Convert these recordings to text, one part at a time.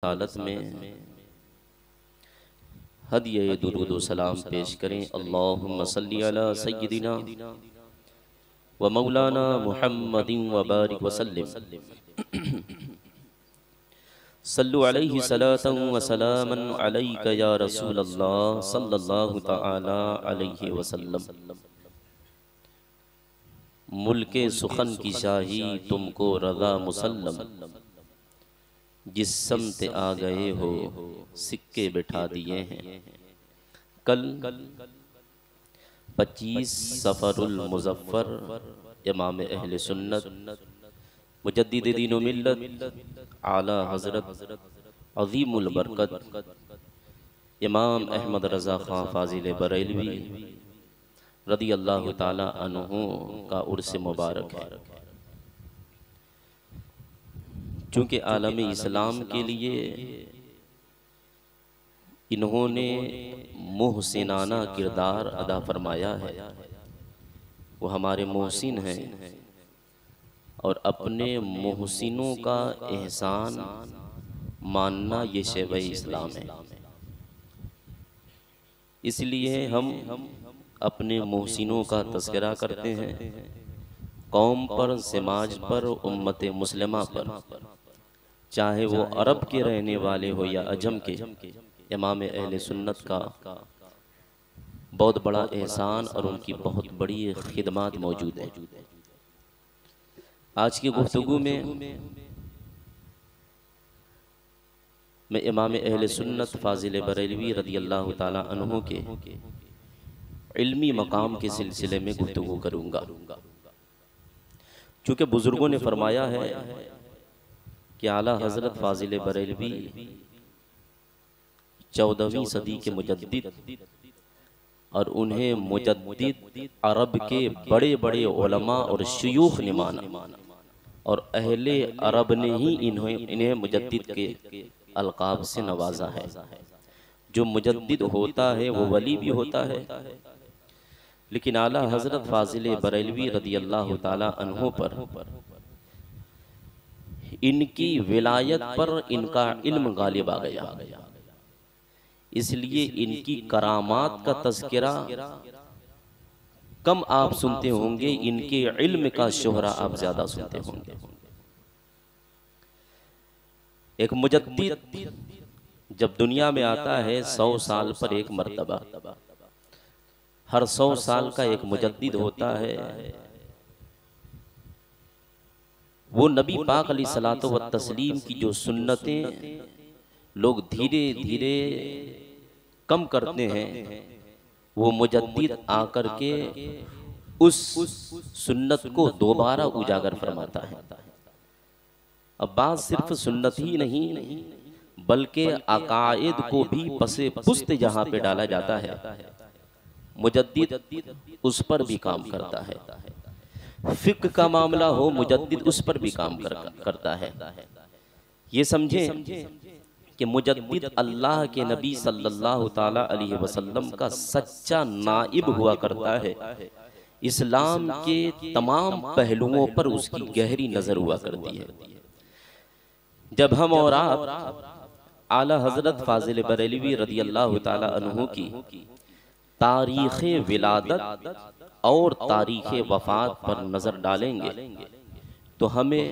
हालत में हदिये दुरूद व सलाम पेश करें। अल्लाहुम्मा सल्ली अला सय्यिदिना व मौलाना मुहम्मदिन व बारिक वसल्लिम। सल्लु अलैहि सलातन व सलामन अलैका या रसूलल्लाह सल्लल्लाहु तआला अलैहि वसल्लम। मुल्के सुखन की शाही तुमको रज़ा मुसल्लम, जिस समते आ गए हो सिक्के बिठा दिए हैं। कल 25 सफरुल मुज़फ़्फ़र इमाम अहले सुन्नत मुजद्दिद दीन व मिल्लत आला हज़रत अज़ीमुल बरकत इमाम अहमद रज़ा ख़ां फ़ाज़िल बरेलवी रदी अल्लाह ताला अन्हु का उर्स मुबारक है। चूँकि आलम इस्लाम के लिए इन्होंने मुहसिनाना किरदार अदा फरमाया है, वो हमारे मोहसिन हैं और अपने मोहसिनों का एहसान मानना ये शैव इस्लाम है। इसलिए हम अपने मोहसिनों का तज़किरा करते हैं। कौम पर, समाज पर, उम्मत मुस्लिमा पर, चाहे वो अरब के रहने वाले हो या अजम के, इमाम अहले सुन्नत का बहुत बड़ा एहसान और उनकी बहुत बड़ी खिदमत मौजूद है। आज की गुफ्तगू में मैं इमाम अहले सुन्नत फ़ाज़िल बरेलवी रदी अल्लाह ताला अन्हु के इल्मी मकाम के सिलसिले में गुफ्तगू करूँगा। चूँकि बुज़ुर्गों ने फरमाया है कि आला हज़रत फ़ाज़िल बरेलवी 14वीं सदी के मुजद्दिद और उन्हें मुजद्दिद अरब के बड़े बड़े उलमा और शयूख ने माना और अहले अरब ने ही इन्हें मुजद्दिद के अलक़ाब से नवाजा है। जो मुजद्दिद होता है वो वली भी होता है, लेकिन आला हज़रत फ़ाज़िल बरेलवी रदी अल्लाह ताला अन्हु पर इनकी विलायत पर इनका इल्म गालिब आ गया, इसलिए इनकी करामात का तज़किरा कम आप सुनते होंगे, इनके इल्म का शोहरा आप ज़्यादा सुनते होंगे। एक मुजद्दिद जब दुनिया में आता है 100 साल पर एक मर्तबा, हर 100 साल का एक मुजद्दिद होता है। वो नबी पाक अलैहिस्सलातु व तस्लीम की जो सुन्नतें लोग धीरे धीरे कम करते हैं, वो मुजद्दिद आकर के उस सुन्नत को दोबारा उजागर फरमाता है। अब बात सिर्फ सुन्नत ही नहीं बल्कि अकायद को भी पसे पुस्त जहाँ पे डाला जाता है, मुजद्दिद उस पर भी काम करता है। फिक्र का मामला हो, मुजद्दिद उस पर भी काम करता है। ये समझें कि मुजद्दिद अल्लाह के नबी सल्लल्लाहु ताला अलैहि वसल्लम का सच्चा नाइब हुआ करता है। इस्लाम के तमाम पहलुओं पर उसकी गहरी नज़र हुआ करती है। जब हम और आप आला हज़रत फ़ाज़िल बरेलवी रदी अल्लाह ताला अन्हु की तारीख़ विलादत और तारीख़ वफ़ात पर नज़र डालेंगे तो हमें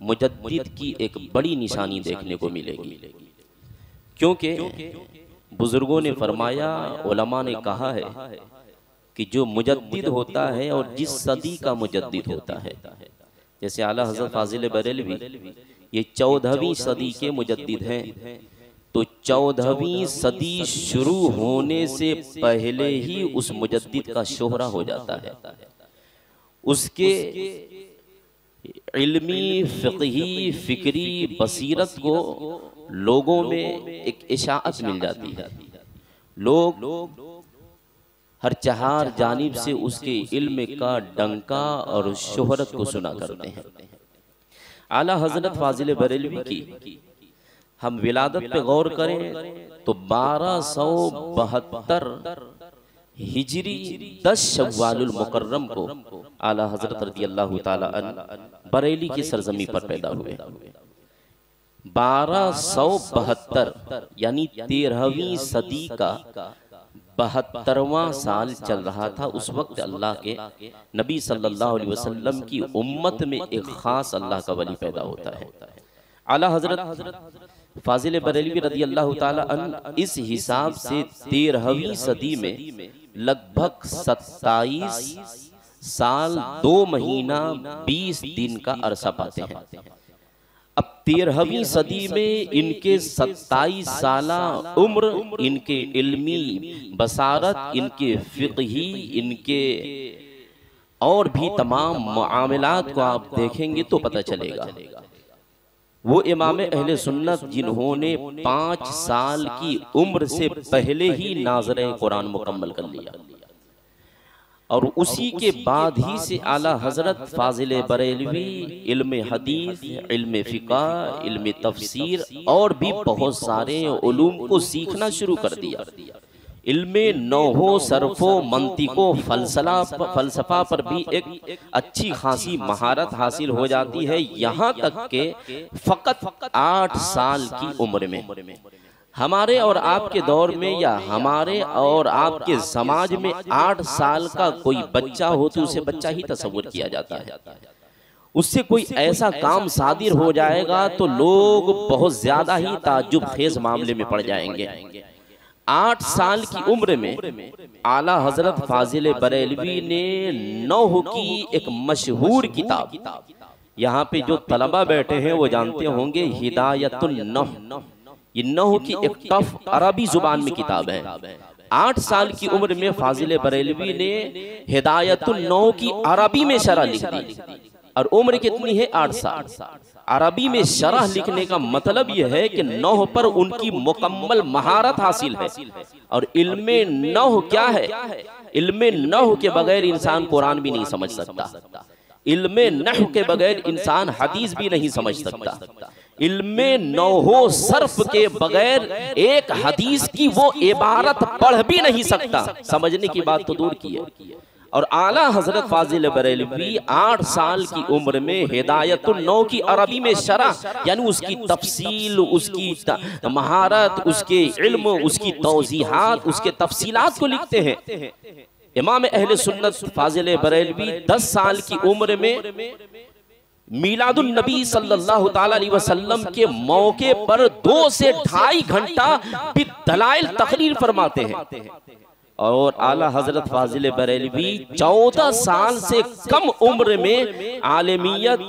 मुजद्दिद की एक बड़ी निशानी देखने को मिलेगी। क्योंकि बुज़ुर्गों ने फरमाया, उलमा ने कहा है कि जो मुजद्दिद होता है और जिस सदी का मुजद्दिद होता है, जैसे आला हज़रत फ़ाज़िल बरेलवी ये 14वीं सदी के मुजद्दिद हैं, तो 14वीं सदी शुरू होने से पहले ही उस मुजद्दिद का शोहरा हो जाता है। उसके इल्मी, फ़िक़ही, फ़िक्री बसीरत को लोगों में एक इशाअत मिल जाती है। लोग हर चार जानिब से उसके इल्म का डंका और शोहरत को सुना करते हैं। आला हज़रत फ़ाज़िल बरेलवी की हम विलादत पे गौर करें तो 1272 हिजरी 10 शव्वालुल मुकर्रम को आला हज़रत रज़ी अल्लाह ताला अन्हु बरेली की सरजमी पर पैदा हुए। 1272 यानी 13वीं सदी का 72वां साल चल रहा था। उस वक्त अल्लाह के नबी सल्लल्लाहु अलैहि वसल्लम की उम्मत में एक खास अल्लाह का वली पैदा होता है। आला हजरत फाजिल बरेलवी रज़ी अल्लाह ताला अन्हु इस हिसाब से 13वीं सदी में लगभग 27 साल 2 महीना 20 दिन का अरसा पाते हैं। अब 13वीं सदी में इनके 27 साला उम्र, इनके इल्मी बसारत, इनके फिक़ही, इनके और भी तमाम मामलात को आप देखेंगे तो पता चलेगा। वो इमाम अहले सुन्नत जिन्होंने 5 साल की उम्र से पहले ही नाज़रे कुरान मुकम्मल कर लिया और उसी के बाद ही से आला हजरत फाजिल बरेलवी इल्म हदीस, इल्म फ़िक़्ह, इल्म तफसीर और भी बहुत सारे उलूम को सीखना शुरू कर दिया। इल्मे नौहो, सरफो, मंतिको, फलसफा पर भी एक अच्छी खासी महारत हासिल हो जाती है। यहाँ तक के फ़कत 8 साल की उम्र में हमारे और आपके दौर में या हमारे और आपके समाज में 8 साल का कोई बच्चा हो तो उसे बच्चा ही तस्वुर किया जाता है। उससे कोई ऐसा काम सादिर हो जाएगा तो लोग बहुत ज्यादा ही ताज्जुब खेज मामले में पड़ जाएंगे। 8 साल की उम्र में आला हजरत फाजिल बरेलवी ने नौह की एक मशहूर किताब, यहाँ पे जो तलबा बैठे हैं वो जानते होंगे, हिदायतुन नौह। ये नौह की एक टफ अरबी जुबान में किताब है। 8 साल की उम्र में फाजिल बरेलवी ने हिदायतुन नौह की अरबी में शरह लिख दी और उम्र कितनी है? 8 साल। अरबी में शरह लिखने का मतलब यह है कि नौह पर उनकी मुकम्मल महारत हासिल है। और इल्मे नौह क्या है? इल्मे नौह के बगैर इंसान कुरान भी नहीं समझ सकता। इल्मे नहव के बगैर इंसान हदीस भी नहीं समझ सकता। इल्मे नौहो सर्फ के बगैर एक हदीस की वो इबारत पढ़ भी नहीं सकता। समझने की बात तो दूर की है। और आला हजरत फाजिल बरेलवी 8 साल की उम्र में हिदायतुन नौह की अरबी में शरह यानी उसकी तफसील, उसकी महारत, उसके इल्म, उसकी तौजीहात, उसके तफसीलात को लिखते हैं। इमाम अहले सुन्नत फाजिल बरेलवी 10 साल की उम्र में मीलादुन नबी सल्लल्लाहु ताला अलैहि वसल्लम के मौके पर 2 से 2.5 घंटा बिदलाइल तकरीर फरमाते हैं। और आला हजरत फाजिल बरेलवी 14 साल से कम उम्र में आलमियत,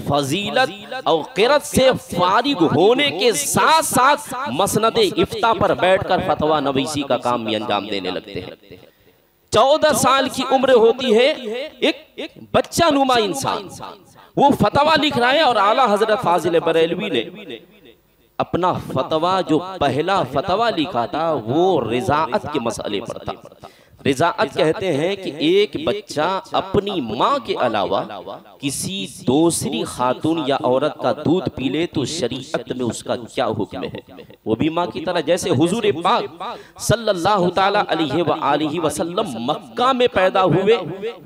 फजीलत और क़िरत से फारिग होने के साथ साथ मसनद इफ्ता पर बैठकर फतवा नवीसी का काम भी अंजाम देने लगते हैं। 14 साल की उम्र होती है एक बच्चा नुमा इंसान, वो फतवा लिख रहा है। और आला हजरत फाजिल बरेलवी ने अपना फतवा, जो पहला फतवा लिखा था, वो रिजाअत के मसले पर था। रिजाअत कहते हैं कि एक बच्चा अपनी माँ के अलावा किसी दूसरी खातून या औरत का दूध पी ले तो शरीयत में उसका क्या हुक्म है। वो भी माँ की तरह, जैसे हुजूर पाक सल्लल्लाहु ताला अलैहि वसल्लम मक्का में पैदा हुए,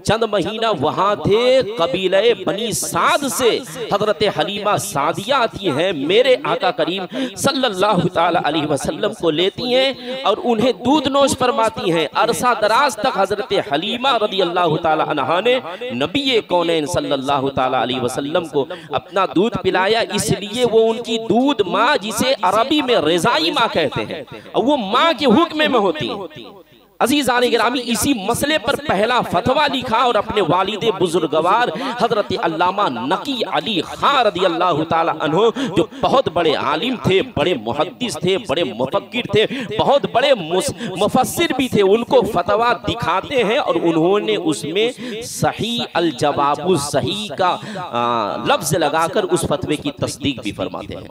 चंद महीना वहां थे, कबीले बनी साद से हजरत हलीमा सादिया आती हैं, मेरे आका करीम सल्लल्लाहु ताला अलैहि वसल्लम को लेती हैं और उन्हें दूध नोश फरमाती हैं। अरसा दराज तक हजरत हलीमा रदी अल्लाह ताला अन्हा ने नबी कौनैन सल्लल्लाहु ताला अलैहि वसल्लम को अपना दूध पिलाया। इसलिए वो उनकी दूध माँ, जिसे अरबी में रिज़ाई माँ कहते हैं, और वो माँ के हुक्म में होती है। अजीज़ान गिरामी, इसी मसले पर पहला फतवा लिखा और अपने वालिदे बुजुर्गवार हजरत अल्लामा नकी अली खां रदी अल्लाह ताला अन्हो, जो बहुत बड़े आलिम थे, बड़े मुहद्दिस थे, बड़े मुफक्किर थे, बहुत बड़े मुफस्सिर भी थे, उनको फतवा दिखाते हैं और उन्होंने उसमें सही अल जवाबु सही का लफ्ज लगाकर उस फतवे की तस्दीक भी फरमाते हैं।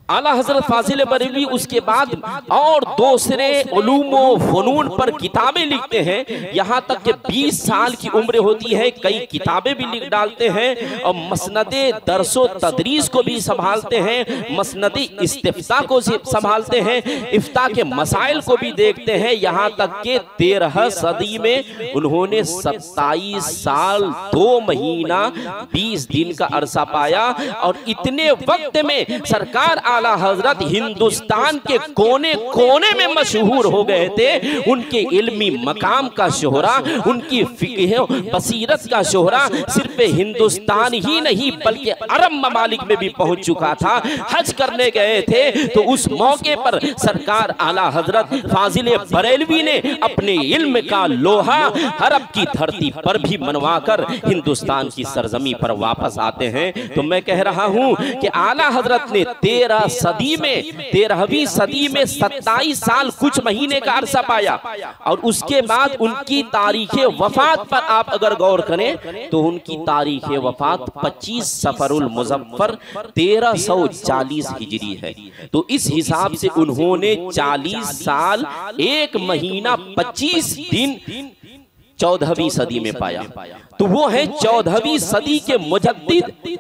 आला हजरत फाजिल बरेलवी उसके बाद और दूसरे उलूम व फनून पर किताबें लिखते हैं। यहाँ तक कि 20 साल की उम्र होती है, कई किताबें भी लिख डालते हैं और मसनदे दरसो तदरीस को भी संभालते हैं, मसनदे इस्तिफ्ता को संभालते हैं, इफ्ता के मसाइल को भी देखते हैं। यहाँ तक कि 13 सदी में उन्होंने 27 साल 2 महीना 20 दिन का अरसा पाया। और इतने वक्त में सरकार आला हजरत हिंदुस्तान के कोने कोने में मशहूर हो गए थे। उनके इल्मी मकाम का शोहरा, उनकी फिक़ह बसीरत का शोहरा सिर्फ हिंदुस्तान ही नहीं बल्कि अरब ममालिक में भी पहुंच चुका था। हज करने गए थे तो उस मौके पर सरकार आला हजरत फाजिल बरेलवी ने अपने इल्म का लोहा अरब की धरती पर भी मनवाकर हिंदुस्तान की सरजमी पर वापस आते हैं। तो मैं कह रहा हूं कि आला हजरत ने 13वीं सदी में 27 साल कुछ महीने का अरसा पाया और उसके बाद उनकी तारीख वफात पर आप अगर गौर करें तो उनकी तारीख वफात 25 सफरुल मुज़फ्फर 1340 हिजरी है। तो इस हिसाब से उन्होंने 40 साल 1 महीना 25 दिन 14वीं सदी में पाया। तो वो है 14वीं सदी के मुजद्दिद।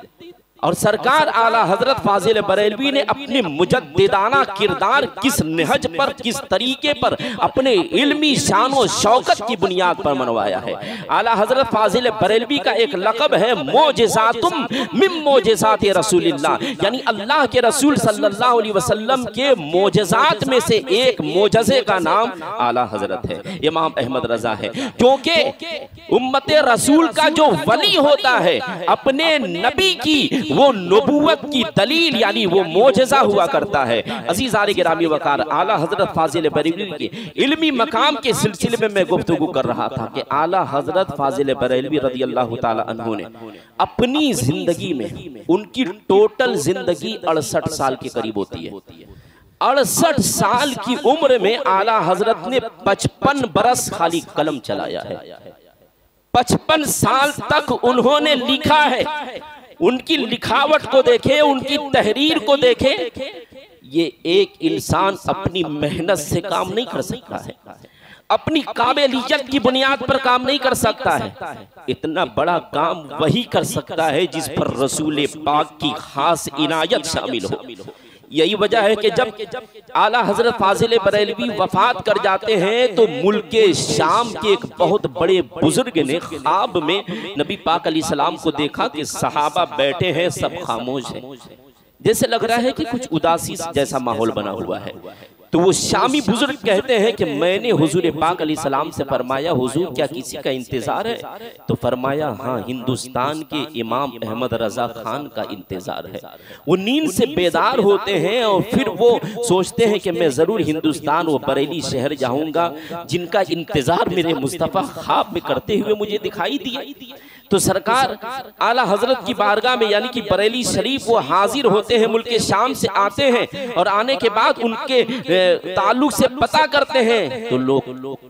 और सरकार आला हजरत फाजिल बरेलवी ने अपने मुजद्दिदाना किरदार किस नहज पर, किस तरीके पर, अपने इल्मी शान और शौकत की बुनियाद पर मनवाया है। आला हजरत फाजिल बरेलवी का एक लक़ब है मोजेज़ातुम मिन मोजेज़ात रसूलिल्लाह, यानी अल्लाह के रसूल सल्लल्लाहु अलैहि वसल्लम के मोजेज़ात में से एक मोजज़े का नाम आला हजरत है, इमाम अहमद रजा है। क्योंकि उम्मत रसूल का जो वली होता है अपने नबी की वो नबूवत की दलील यानी वो मोजज़ा हुआ करता है। अज़ीज़ान गिरामी वक़ार आला हजरत फाजिल बरेलवी के इल्मी मकाम के सिलसिले में मैं गुफ्तगू कर रहा था कि आला हजरत फाजिल बरेलवी रज़ियल्लाहु ताला अन्हु ने अपनी जिंदगी में, उनकी टोटल जिंदगी 68 साल के करीब होती है। 68 साल की उम्र में आला हजरत ने 55 बरस खाली कलम चलाया है। 55 साल तक उन्होंने लिखा है। उनकी लिखावट को देखे, उनकी तहरीर को देखे, ये एक इंसान अपनी मेहनत से काम नहीं कर सकता है, अपनी काबिलियत की बुनियाद पर काम नहीं कर सकता है। इतना बड़ा काम वही कर सकता है जिस पर रसूल पाक की खास इनायत शामिल हो। यही वजह है कि जब आला हजरत फाजिल बरेलवी वफात कर जाते हैं तो मुल्क शाम के एक बहुत बड़े बुजुर्ग ने ख्वाब में नबी पाक अलैहिस्सलाम को देखा कि सहाबा बैठे हैं, सब खामोश हैं, जैसे लग रहा है कि कुछ उदासी जैसा माहौल बना हुआ है। तो वो शामी बुजुर्ग कहते हैं कि मैंने हुजूर पाक अलैहिस्सलाम से फरमाया, हुजूर क्या किसी का इंतजार है? तो फरमाया हाँ, हिंदुस्तान के इमाम अहमद रजा खान का इंतजार है। वो नींद से बेदार होते हैं और फिर वो सोचते हैं कि मैं जरूर हिंदुस्तान वो बरेली शहर जाऊंगा जिनका इंतजार मेरे मुस्तफा ख्वाब में करते हुए मुझे दिखाई दिया। तो सरकार आला हजरत की बारगाह में यानी कि बरेली शरीफ वो हाजिर होते हैं, मुल्क शाम से आते हैं और आने के बाद उनके ताल्लुक से पता करते हैं। तो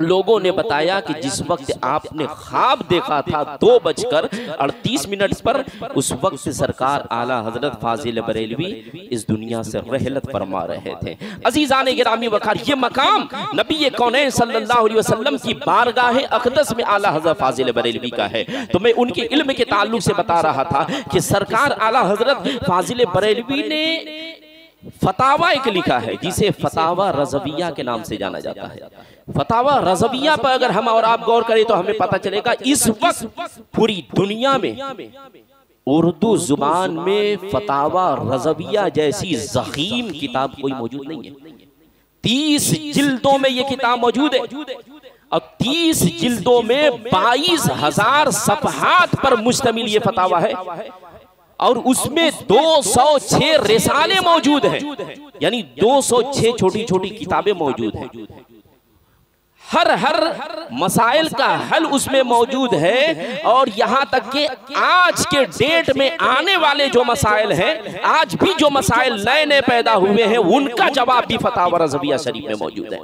लोगों ने बताया कि जिस वक्त आपने ख्वाब देखा था 2:38 पर, उस वक्त से सरकार आला हजरत फाजिल बरेलवी इस दुनिया से रहलत फरमा रहे थे। अजीजान गिरामी वकार, ये मकाम नबी कौनैन सल्लल्लाहु अलैहि वसल्लम की बारगाह अक़दस में आला हजरत फाजिल बरेलवी का है। तो मैं उनके इल्म के ताल्लुक से बता रहा था कि सरकार आला हजरत फाजिल बरेलवी ने फतावा एक लिखा है जिसे फतावा रज़विया के नाम से जाना जाता है। फतावा रज़विया पर अगर हम और आप गौर करें तो हमें पता चलेगा इस वक्त पूरी दुनिया में उर्दू जुबान में फतावा रज़विया जैसी ज़ख़ीम किताब कोई मौजूद नहीं है। 30 जिल्दों में ये किताब मौजूद है और 30 जिल्दों में 22,000 सफ़हात पर मुश्तमिल ये फतावा है और उसमें 206 रिसाले मौजूद हैं, यानी 206 छोटी छोटी किताबें मौजूद हैं। हर मसाइल का हल उसमें मौजूद है और यहाँ तक कि आज के डेट में आने वाले जो मसाइल हैं, आज भी जो मसाइल नए नए पैदा हुए हैं उनका जवाब भी फतावा रज़विया शरीफ में मौजूद है।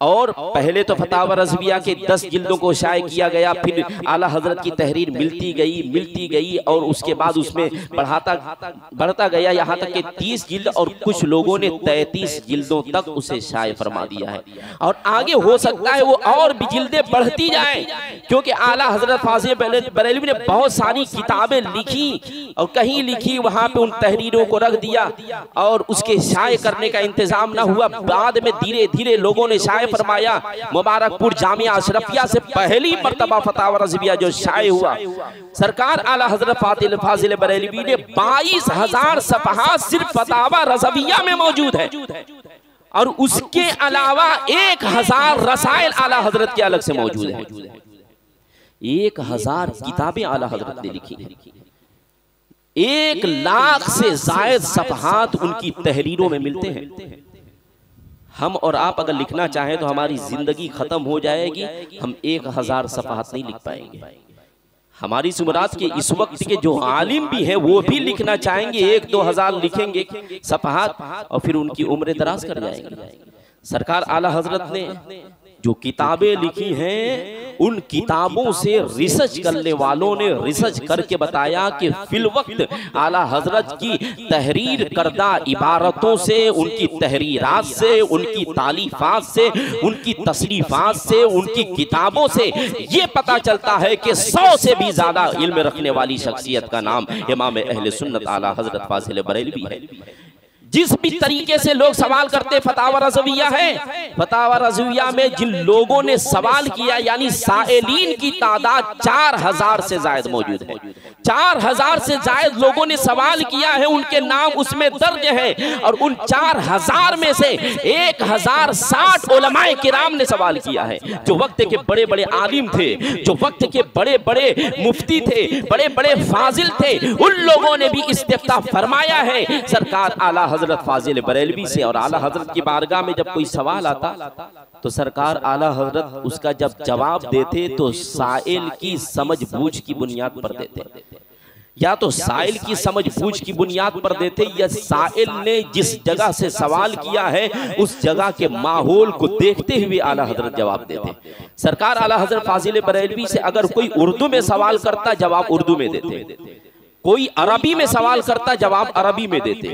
और पहले तो फतावा रज़विया के 10 जिल्दों को शाये किया गया, फिर आला हजरत की तहरीर मिलती गई और उसके बाद उसमें बढ़ता गया यहाँ तक कि 30 जिल्द और कुछ लोगों ने 33 जिल्दों तक उसे शाये फरमा दिया है। और आगे हो सकता है वो और भी जिल्दें बढ़ती जाएं, क्योंकि आला हजरत फाजिल बरेलवी ने बहुत सारी किताबें लिखी और कहीं लिखी वहाँ पे उन तहरीरों को रख दिया और उसके शाये करने का इंतजाम ना हुआ। बाद में धीरे धीरे लोगों ने शाये फरमाया मुबारकपुर जामिया अशरफिया से पहली मर्तबा फतावा रज़विया जो शाये हुआ, सरकार आला हजरत फाजिल बरेलवी ने 22,000 सफ़हात सिर्फ फतावा रज़विया में मौजूद है, और उसके अलावा 1,000 रसाइल आला हजरत के अलग से मौजूद है। 1,000 किताबें आला हजरत ने लिखी हैं। 1 लाख से जायद सफ़हात उनकी तहरीरों में मिलते हैं। हम और आप अगर लिखना चाहें तो हमारी जिंदगी खत्म हो जाएगी, हम 1,000 सफ़हात नहीं लिख पाएंगे। हमारी सुमरात के इस वक्त के जो आलिम भी है वो भी लिखना चाहेंगे, 1-2 हज़ार लिखेंगे सफ़हात और फिर उनकी उम्र दराज कर जाएंगे। सरकार आला हजरत ने जो किताबें लिखी हैं, उन किताबों से रिसर्च करने वालों ने रिसर्च करके बताया कि फिल वक्त आला हजरत की तहरीर करदा इबारतों से, उनकी तहरीरात से, उनकी तालीफात से, उनकी तसरीफात से, उनकी किताबों से ये पता चलता है कि 100 से भी ज्यादा इल्म रखने वाली शख्सियत का नाम इमाम अहले सुन्नत आला हजरत फाजिल बरेलवी है। जिस भी तरीके से लोग सवाल करते फतावा रज़विया है, फतावा रज़विया में जिन लोगों ने सवाल किया यानी साइलीन की तादाद 4,000 से जायद मौजूद है। 4,000 से जायद लोगों ने सवाल किया है, उनके नाम उसमें दर्ज है, और उन 4,000 में से 1,060 उलमाए किराम ने सवाल किया है, जो वक्त के बड़े बड़े आलिम थे, जो वक्त के बड़े बड़े मुफ्ती थे, बड़े बड़े फाजिल थे, उन लोगों ने भी इस्तिफ्ता फरमाया है सरकार आला हजरत फाजिल बरेलवी से। और आला हजरत की बारगाह में जब कोई सवाल आता तो सरकार आला हजरत उसका जब जवाब देते तो साइल की समझ बूझ की बुनियाद पर देते, या तो साइल की समझ बूझ की बुनियाद पर देते, या साइल ने जिस जगह से सवाल किया है उस जगह के माहौल को देखते हुए आला हजरत जवाब देते। सरकार आला हजरत फाजिल बरेलवी से अगर कोई उर्दू में सवाल करता जवाब उर्दू में देते, कोई अरबी में सवाल करता जवाब अरबी में देते,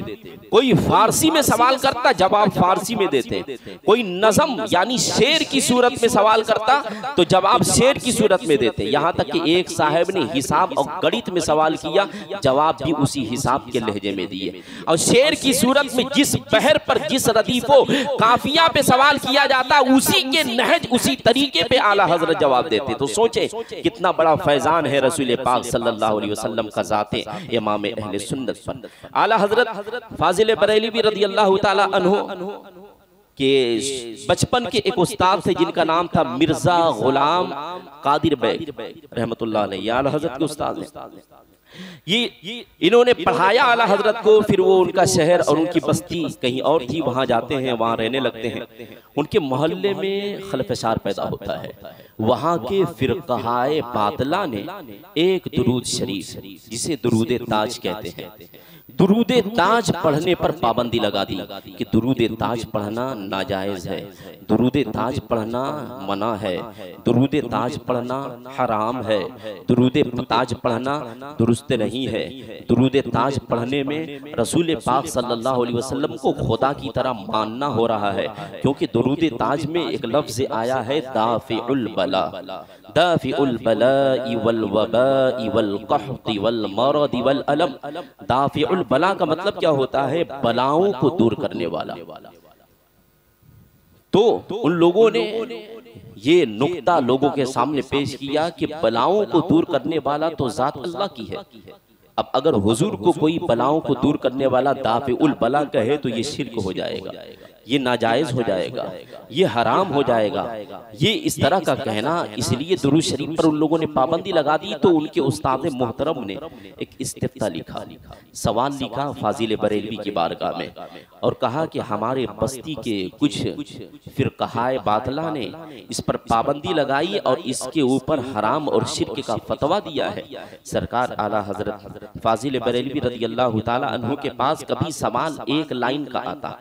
कोई फारसी में सवाल करता जवाब फारसी में देते, कोई नज़म यानी शेर की सूरत में सवाल करता तो जवाब शेर की सूरत में देते। यहाँ तक कि एक साहब ने हिसाब और गणित में सवाल किया, जवाब भी उसी हिसाब के लहजे में दिए। और शेर की सूरत में जिस बहर पर जिस रदीफो काफिया पे सवाल किया जाता उसी के नहज उसी तरीके पे आला हजरत जवाब देते। तो सोचे कितना बड़ा फैजान है रसूल पाक सल्लल्लाहु अलैहि वसल्लम का ज़ात इमाम अहले सुन्नत पर। आला हजरत फाजिल बरेलवी रज़ियल्लाहु ताला अन्हु के बचपन के एक उस्ताद थे जिनका नाम था मिर्जा गुलाम कादिर बैग रहमतुल्लाह अलैहि, आला हजरत के उस्ताद हैं। ये इन्होंने पढ़ाया आला हजरत को, फिर वो उनका शहर और उनकी बस्ती कहीं और थी, वहां जाते हैं, वहां रहने लगते हैं। उनके मोहल्ले में खलफशार पैदा होता है। वहां के फिरकाए बातला ने एक दुरूद शरीफ जिसे दुरूद ताज कहते हैं, दुरूद ताज पढ़ने पर पाबंदी लगा दी कि दुरूद ताज पढ़ना नाजायज है, दुरूद ताज पढ़ना मना है, दुरूद ताज पढ़ना हराम है, दुरूद ताज पढ़ना दुरुस्त नहीं है। दुरूद ताज पढ़ने में रसूल पाक सल्लल्लाहु अलैहि वसल्लम को खुदा की तरह मानना हो रहा है, क्योंकि दुरूद ताज में एक लफ्ज आया है दाफिउल बला, दाफिउल बलाइ वल वबाइ वल कहति वल मरदि वल अलम। दाफिउल बला का मतलब क्या होता है? बलाओं को दूर करने वाला। तो उन लोगों ने ये नुक्ता लोगों के सामने पेश किया कि बलाओं को दूर करने वाला तो जात अल्लाह की है। अब अगर हुजूर को कोई बलाओं को दूर करने वाला दाफिउल बला कहे तो ये शिर्क हो जाएगा, ये नाजायज हो जाएगा, ये हराम हो जाएगा, ये इस तरह का कहना। इसलिए दुरूद शरीफ पर उन लोगों ने पाबंदी लगा दी। तो उनके उस्ताद मोहतरम ने एक इस्तिफ्ता लिखा, सवाल लिखा फाजिल बरेलवी की बारगाह में और कहा कि हमारे बस्ती के कुछ फिरकाए बातला ने इस पर पाबंदी लगाई और इसके ऊपर हराम और शिर्क का फतवा दिया है। सरकार आला हजरत फाजिल बरेलवी रज़ियल्लाहु ताला अन्हु के पास कभी सवाल एक लाइन का आता,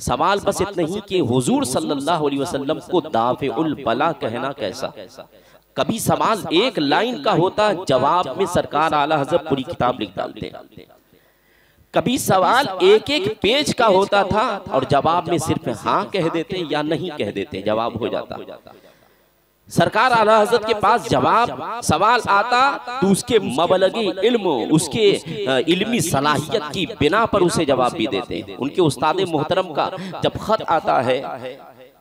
सवाल बस इतना ही कि हुजूर सल्लल्लाहु अलैहि वसल्लम को दाफिउल बला कहना कैसा। कभी सवाल एक लाइन का होता, जवाब में सरकार आला हज़रत पूरी किताब लिख डालते। कभी सवाल एक एक पेज का होता था और जवाब में सिर्फ हाँ कह देते या नहीं कह देते, जवाब हो जाता। सरकार आला हज़रत के पास जवाब सवाल आता तो उसके मबलगी इल्म, उसके इल्मी सलाहियत की बिना पर उसे जवाब भी देते। उनके उस्ताद मोहतरम का जब खत आता है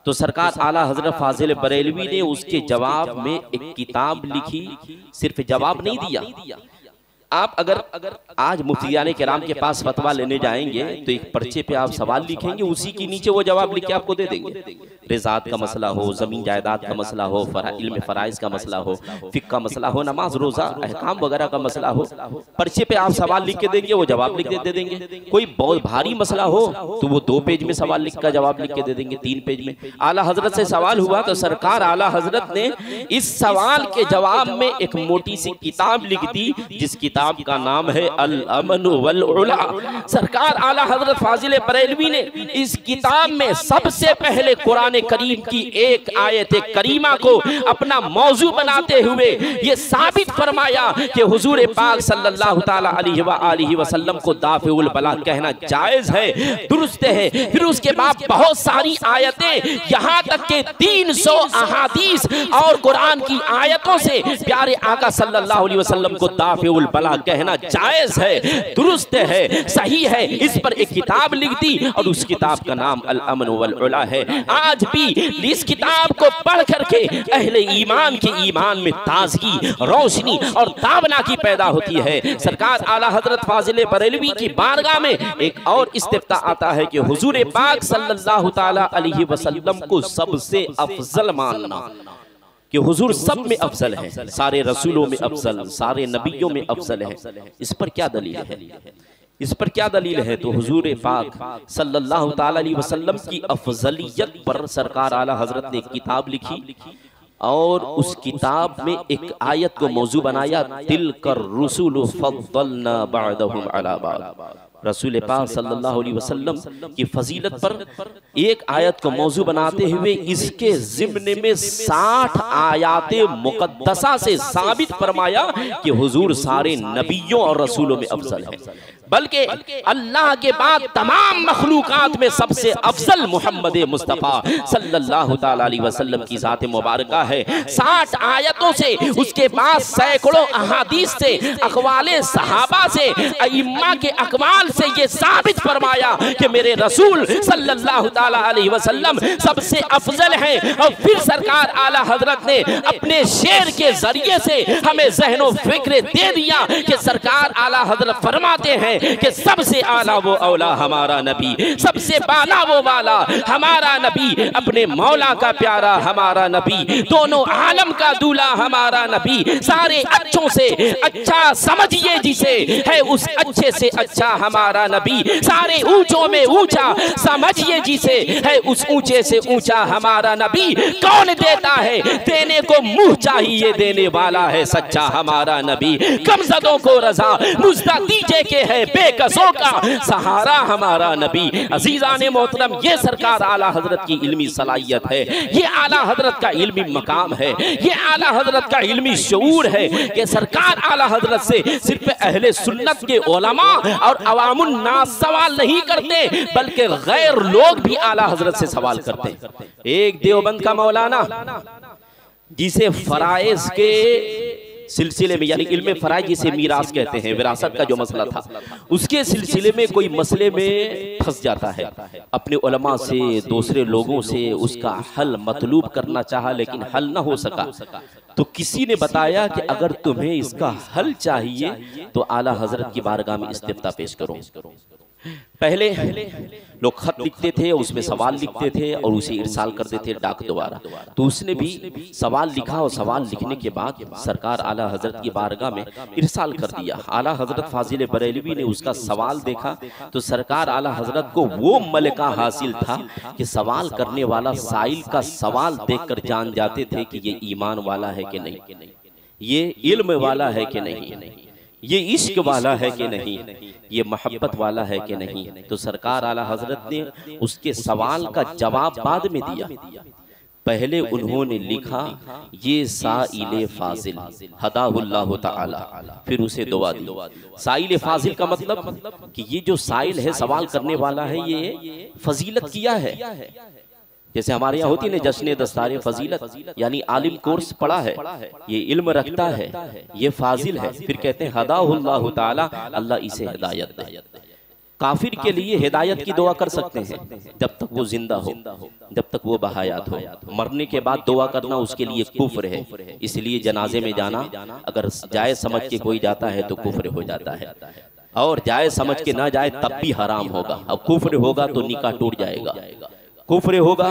तो सरकार आला हजरत फाजिल बरेलवी ने उसके जवाब में एक किताब लिखी। सिर्फ जवाब नहीं दिया, आप अगर आज मुफ्तियाने किराम के पास फतवा लेने जाएंगे तो एक पर्चे पे आप सवाल लिखेंगे, उसी के नीचे वो जवाब लिख के आपको दे देंगे। रिजात का मसला हो, जमीन जायदाद का मसला हो, इल्म फराइज का मसला हो, फिक का मसला हो, नमाज रोजा अहकाम वगैरह का मसला हो, पर्चे पे आप सवाल लिख के देंगे, वो जवाब लिख दे देंगे। कोई बहुत भारी मसला हो तो वो 2 पेज में सवाल लिख कर जवाब लिख के दे देंगे, 3 पेज में। आला हजरत से सवाल हुआ तो सरकार आला हजरत ने इस सवाल के जवाब में एक मोटी सी किताब लिख दी, जिस किताब का नाम है अल अमन वल उला। सरकार आला हजरत फाजिल बरेलवी ने इस किताब में सबसे पहले कुरान करीम की एक आयत करीमा को अपना मौजू बनाते हुए ये साबित फरमाया कि हुजूर पाक सल्लल्लाहु ताला अलैहि वसल्लम को दाफिउल बला कहना जायज है, दुरुस्त है। फिर उसके बाद बहुत सारी आयतें, यहाँ तक के 300 अहादीस और कुरान की आयतों से प्यारे आका सल्लल्लाहु अलैहि वसल्लम को दाफिउल बला कहना जायज है, दुरुस्त है, सही है। इस पर एक किताब लिख दी और उस किताब का नाम अल अमन वल उला है। आज भी इस किताब को पढ़ करके अहले ईमान के ईमान में ताजगी, रोशनी और दावना की पैदा होती है। सरकार आला हजरत फाजिल बरेलवी की बारगाह में एक और इस्तिफ्ता आता है कि हुजूर पाक सल्लल्लाहु ताला अलैहि वसल्लम को सबसे अफजल मानना, कि हुजूर सब में अफजल है, सारे रसूलों में अफजल, सारे नबियों में अफजल है। इस पर क्या दलील है? इस पर क्या दलील है? तो हुजूर पाक सल्लल्लाहु ताला अलैहि वसल्लम की अफजलियत पर सरकार आला हजरत ने किताब लिखी और उस किताब में एक आयत को मौजू बनाया, तिलकर रुसूल फद्दलना बअदहुम अला बअद। रसूल पाक सल्लल्लाहु अलैहि वसल्लम की फजीलत पर एक आयत को मौजू बनाते हुए इसके ज़िम्ने में 60 आयाते मुकद्दसा से साबित फरमाया कि हुजूर सारे नबियों और रसूलों में अफजल है, बल्कि अल्लाह के बाद तमाम मखलूकात में सबसे अफजल मोहम्मद मुस्तफ़ा सल्लल्लाहु ताला अलैहि वसल्लम की ज़ात मुबारका है। 60 आयतों से, उसके बाद सैकड़ों अहादीस से, अक़वाले सहाबा से, अइम्मा के अक़वाल से ये साबित फरमाया कि मेरे रसूल सल्लल्लाहु ताला अलैहि वसल्लम सबसे अफजल हैं। और फिर सरकार आला हजरत ने अपने शेर के जरिए से हमें ज़हनो फिक्र दे दिया कि सरकार आला हजरत फरमाते हैं कि सबसे आला वो औला हमारा नबी, सबसे बाला वो वाला हमारा नबी, अपने मौला का प्यारा हमारा नबी, दोनों आलम का दूल्हा हमारा नबी, सारे अच्छों से अच्छा समझिए जिसे है उस अच्छे से अच्छा हमारा नबी, सारे ऊंचों में ऊंचा समझिए जिसे है उस ऊंचे से ऊंचा हमारा नबी। कौन देता है? देने को मुंह चाहिए, देने वाला है सच्चा हमारा नबी। कमजदों को रजा मुझदा दीजे के है बेकसों का सहारा हमारा नबी। अजीजान मोहतरम, ये सरकार आला हजरत की इल्मी सलाहियत है, ये आला हजरत का इल्मी मकाम है, ये आला हजरत का इल्मी शऊर है कि सरकार आला हजरत से सिर्फ अहले सुन्नत के उलमा और अवामुन नास सवाल नहीं करते, बल्कि गैर लोग भी आला हजरत से सवाल करते। एक देवबंद का मौलाना जिसे फराइज के सिलसिले में, यानी इल्म फराइज जिसे मीरास कहते हैं, विरासत का जो मसला था, उसके सिलसिले में कोई मसले में फंस जाता है, अपने उलमा से, दूसरे लोगों से उसका हल मतलूब करना चाहा लेकिन हल ना हो सका, तो किसी ने बताया कि अगर तुम्हें इसका हल चाहिए तो आला हजरत की बारगाह में इस्तिफ्ता पेश करो। पहले लोग खत लिखते थे, उसमें सवाल लिखते थे और उसे इरसाल करते थे डाक द्वारा। तो उसने भी सवाल लिखा और सवाल लिखने के बाद सरकार आला हजरत की बारगाह में इरसाल कर दिया। आला हजरत फाजिल बरेलवी ने उसका सवाल देखा तो सरकार आला हजरत को वो मलका हासिल था कि सवाल करने वाला साइल का सवाल देखकर जान जाते थे कि ये ईमान वाला है कि नहीं, ये इल्म वाला है कि नहीं, ये इश्क वाला है कि नहीं, ये मोहब्बत वाला है कि नहीं। तो सरकार आला हजरत ने उसके सवाल का जवाब बाद में दिया। पहले उन्होंने लिखा ये साइल फाजिल हदाहुल्लाह ताला, फिर उसे दुआ दी। साइल फाजिल का मतलब कि ये जो साइल है, सवाल करने वाला है, ये फजीलत किया है। जैसे हमारे यहाँ होती है ना जश्न दस्तार फजीलत, यानी आलिम कोर्स पढ़ा है, ये इल्म रखता है, ये फाजिल है। फिर कहते हैं हदाहुल्लाह ताला, अल्लाह इसे हिदायत दे। काफिर के लिए हिदायत की दुआ कर सकते हैं जब तक वो जिंदा हो, जब तक वो बहायात हो। मरने के बाद दुआ करना उसके लिए कुफ्र है। इसलिए जनाजे में जाना अगर जायज समझ के कोई जाता है तो कुफ्र हो जाता है, और जायज समझ के ना जाए तब भी हराम होगा। अब कुफ्र होगा तो निकाह टूट जाएगा, कुफ्र होगा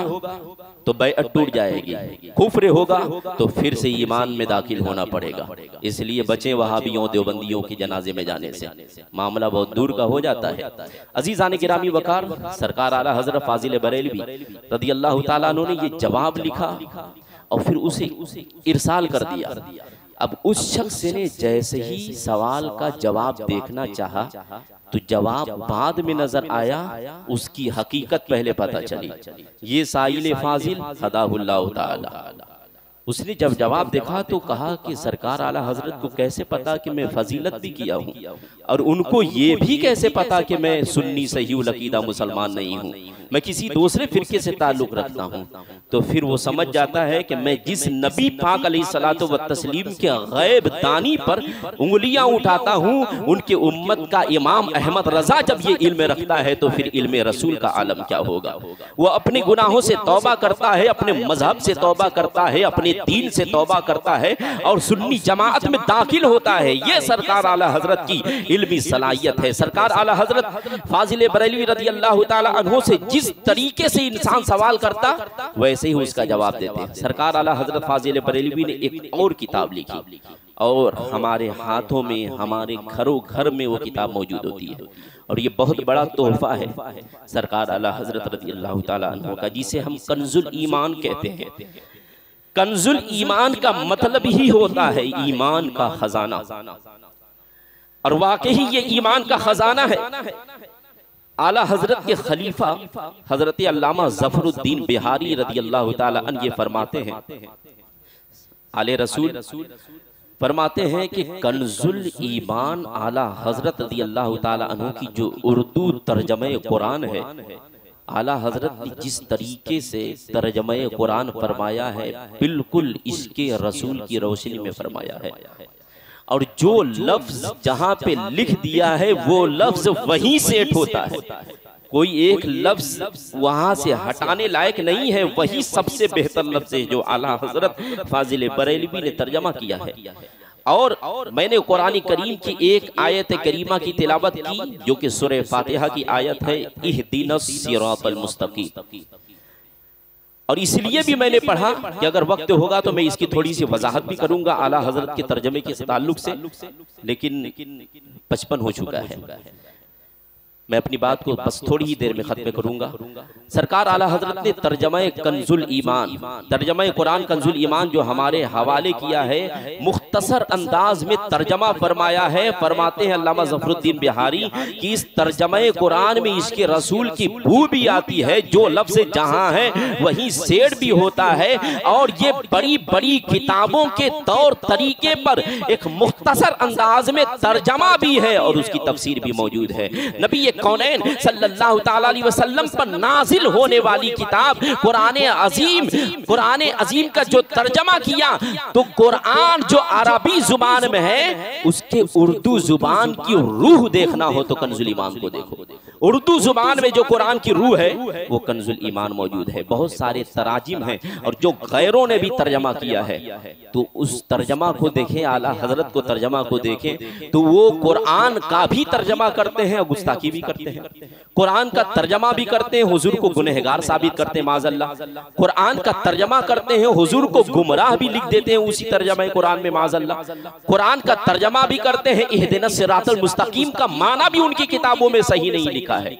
तो बैअत टूट जाएगी, कुफ्र होगा तो फिर से ईमान में दाखिल होना पड़ेगा। इसलिए बचें वहाबियों देवबंदियों के जनाजे में जाने से, मामला बहुत दूर का हो जाता है। अजीज़ान किरामी वकार, सरकार आला हजरत फाजिल बरेलवी रदी अल्लाह ताला अन्हु ने ये जवाब लिखा और फिर उसे इरसाल कर दिया। अब उस शख्स ने जैसे ही सवाल का जवाब देखना चाहा तो जवाब बाद में नजर आया, उसकी हकीकत पहले पता चली। ये साइल फाजिल हदाहुल्लाह ताला, उसने जब जवाब देखा तो कहा कि सरकार आला हजरत को कैसे पता कि मैं फजीलत भी किया हूँ, और उनको ये भी कैसे पता कि मैं सुन्नी सही अकीदा मुसलमान नहीं हूँ, मैं किसी दूसरे फिरके से ताल्लुक रखता हूँ। तो फिर वो समझ जाता है कि मैं जिस नबी पाक अलैहिस्सलातु व तस्लीम के गैब दानी पर उंगलियां उठाता हूँ, उनके उम्मत का इमाम अहमद रजा जब ये इल्म रखता है तो फिर इल्म रसूल का आलम क्या होगा। वो अपने गुनाहों से तौबा करता है, अपने मजहब से तौबा करता है, अपने दीन से तौबा करता है और सुन्नी जमात में दाखिल होता है। ये सरकार आला हजरत की इल्मी सलाहियत है। सरकार आला हजरत फाजिल बरेलवी रदी अल्लाह ताला अन्हु से जिस तरीके से इंसान सवाल करता वैसे ही उसका जवाब देते हैं। सरकार आला हजरत फाजिल बरेलवी ने एक और किताब लिखी और हमारे हाथों में, हमारे घरों घर में वो किताब मौजूद होती है, और ये बहुत बड़ा तोहफा है सरकार आला हजरत रदी अल्लाह ताला अन्हु का, जिसे हम कंजुल ईमान कहते हैं। कंजुल ईमान का मतलब ही होता है ईमान का खजाना, और वाकई ये ईमान का खजाना है। आला हजरत के खलीफा हजरत अल्लामा ज़फरुद्दीन बिहारी रदी अल्लाह ताला अन्हु ये फरमाते हैं, आले रसूल फरमाते हैं कि कंजुल ईमान आला हजरत रदी अल्लाह ताला अन्हु की जो उर्दू तर्जमे कुरान है, आला हजरत ने जिस तरीके से तर्जमे कुरान फरमाया है बिल्कुल इसके रसूल की रोशनी में फरमाया है, और जो लफ्ज जहां पे लिख दिया है वो लफ्ज वहीं सेट होता है। कोई एक लफ्ज वहां से हटाने लायक नहीं है, वही सबसे बेहतर लफ्ज है जो आला हजरत फाजिल बरेलवी ने तर्जमा किया है। और मैंने कुरान करीम की एक आयत करीमा की तिलावत की जो कि सूरह फातिहा की आयत है, इहदिनस सिरातल मुस्तकीम, और इसलिए भी मैंने पढ़ा कि अगर वक्त होगा तो मैं इसकी थोड़ी सी वजाहत भी करूंगा आला हजरत के तर्जमे के ताल्लुक से, लेकिन 55 हो चुका है। मैं अपनी बात को बस थोड़ी ही देर में खत्म करूंगा। सरकार आला हजरत ने तर्जमा कंजुल ईमान, तर्जमा कुरान कंजुल ईमान जो हमारे हवाले किया है, मुख्तसर अंदाज में तर्जमा फरमाया है। फरमाते हैं अल्लामा ज़फरुद्दीन बिहारी कि इस तर्जमा कुरान में इसके रसूल की बू भी आती है, जो लफ्ज़ जहां है वहीं सेठ भी होता है, और ये बड़ी बड़ी किताबों के तौर तरीके पर एक मुख्तसर अंदाज में तर्जमा भी है और उसकी तफसीर भी मौजूद है। नबी कौनैन सल्लल्लाहु ताला अलैहि वसल्लम पर नाजिल होने वाली किताब कुरान अजीम का जो तर्जमा किया, तो कुरान जो अरबी जुबान में है उसके उर्दू जुबान की रूह देखना हो तो कंजुल ईमान को देखो। उर्दू जुबान में जो कुरान की रूह है वो कंजुल ईमान मौजूद है। बहुत सारे तराजिम हैं और जो गैरों ने भी तर्जमा किया है, तो उस तर्जमा को देखें, आला हजरत को तर्जमा को देखें तो वो कुरान का भी तर्जमा करते हैं और गुस्ताखी भी करते हैं। कुरान का तर्जमा भी करते हैं, हुजूर को गुनहगार साबित करते हैं माज़अल्लाह। कुरान का तर्जमा करते हैं, हुजूर को गुमराह भी लिख देते हैं उसी तर्जमा कुरान में माज़अल्लाह। कुरान का तर्जमा भी करते हैं, इहदिनस सिरातल मुस्तकीम का माना भी उनकी किताबों में सही नहीं लिखा है।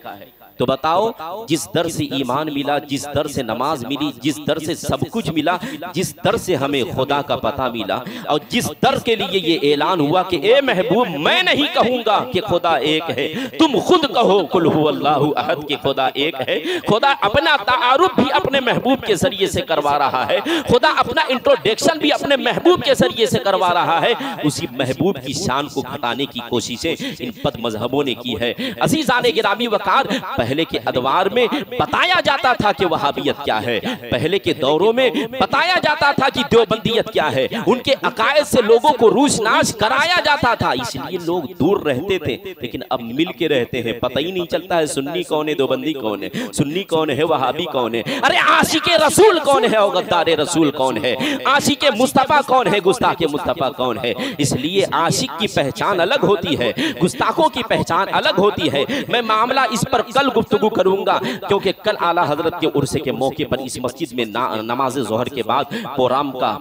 तो बताओ, जिस दर से ईमान मिला, जिस दर से नमाज मिली, जिस दर से सब कुछ मिला, जिस दर से हमें खुदा का पता मिला, और जिस दर के लिए ये ऐलान हुआ कि ए महबूब मैं नहीं कहूंगा कि खुदा एक है, तुम खुद कहो कुल हुवल्लाहु अहद कि खुदा एक है। खुदा अपना तारुफ भी अपने महबूब के जरिए से करवा रहा है, खुदा अपना इंट्रोडक्शन भी अपने महबूब के जरिए से करवा रहा है। उसी महबूब की शान को घटाने की कोशिशें इन बद मजहबों ने की है। अजीजाने गिरामी वकार, पहले के अदवार में बताया जाता था कि वहाबियत क्या है, पहले के दौरों में बताया जाता था कि देवबंदियत क्या है, उनके अकायद से लोगों को रूशनाश कराया जाता था, इसलिए लोग दूर रहते थे। लेकिन अब मिल के रहते हैं, पता ही नहीं चलता है सुन्नी कौन है, देवबंदी कौन है, सुन्नी कौन है, वहाबी कौन है, अरे आशिके रसूल कौन है और गद्दारे रसूल कौन है, आशिके मुस्तफा कौन है, गुस्ताखे मुस्तफा कौन है। इसलिए आशिक की पहचान अलग होती है, गुस्ताखों की पहचान अलग होती है। मैं मामला इस पर कल गुफ्तगू करूंगा, क्योंकि कल आला हजरत के उर्स के मौके पर इस मस्जिद में नमाज जोहर के बाद प्रोग्राम का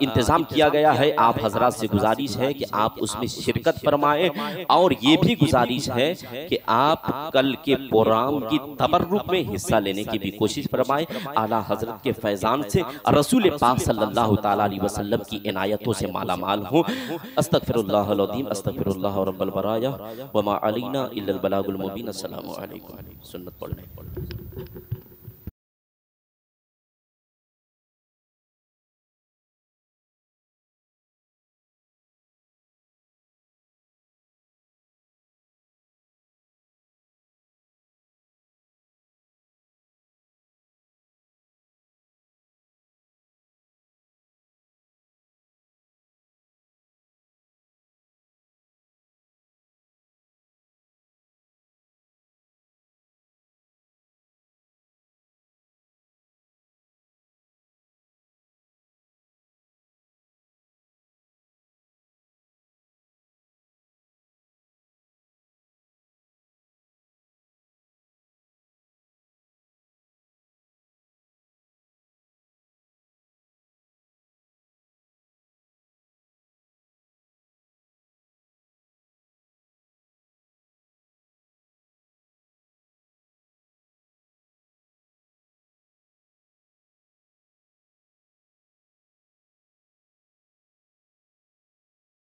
इंतजाम किया गया है। आप हजरात से गुजारिश है कि आप उसमें शिरकत फरमाएं, और ये भी गुजारिश है कि आप कल के प्रोग्राम की तबर्रुक में हिस्सा लेने की भी कोशिश फरमाएं। आला हजरत के फैजान से रसूल पाक सल्लल्लाहु तआला अलैहि वसल्लम की इनायतों से माला माल हो। अस्तगफिरुल्लाहल अज़ीम, अस्तगफिरुल्लाह रब्बल बराया व मा अलैना इल्लल बलागुल मुबीन। अस्सलामु अलैकुम। सुन्नत पढ़ने